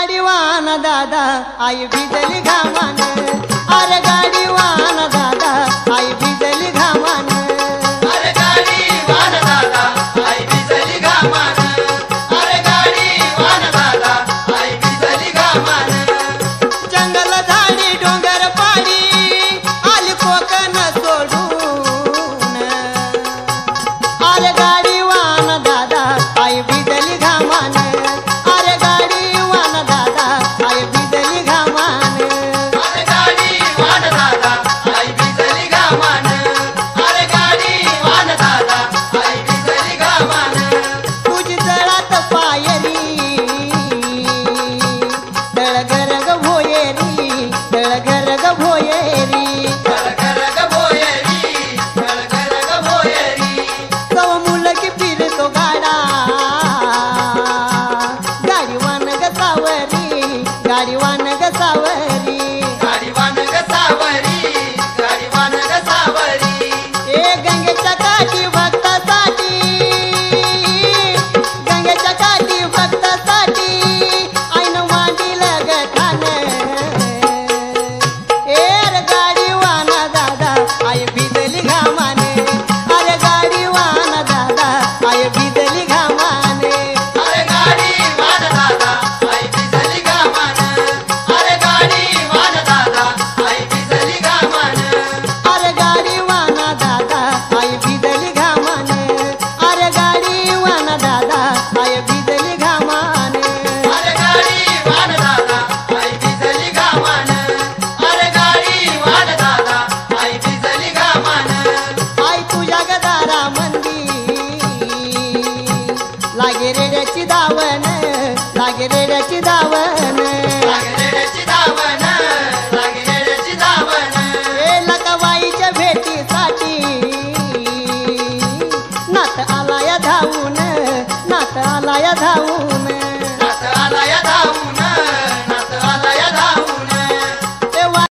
गाडीवान दादा आई भिजली घामान, अरे गाडीवान दादा आई भिजली घामान, अरे गाडीवान दादा आई भिजली घामान, अरे गाडीवान दादा आई भिजली घामान. जंगल झाडी डोंगर पाडी आली कोकण सोडून, अरे गाडीवान दादा आई भिजली घामान, अरे गाडीवान दादा आई भिजली घामान, अरे गाडीवान दादा आई भिजली घामान, अरे गाडीवान दादा आई भिजली घामान. तुझी जळात पायरी तळगरग भोयेरी, तळगरग भोयेरी, गरगरग भोयरी, गरगरग भोयरी. सव मुलगी फिरतो गाडा गाडीवान ग सावरी, गाडीवान ग सावरी, गाडीवान ग सावरी, गाडीवान ग सावरी. ए गंगेच्या काठी भक्तासाठी, गंगेच्या काठी भक्तासाठी आईन मांडील ग ठाण, ए रे गाडीवान दादा आई भिजली घामान, अरे गाडीवान दादा आई भिजली घामान, अरे गाडीवान दादा आई भिजली घामान, अरे गाडीवान दादा आई भिजली घामान, अरे गाडीवान दादा आई भिजली घामान, अरे गाडीवान दादा आई भिजली घामान, अरे गाडीवान दादा आई भिजली घामान, अरे गाडीवान दादा आई भिजली घामान. आई तुझ्या गदारा मंदी लागे रेड्याची दावण, लागे रेड्याची दावण.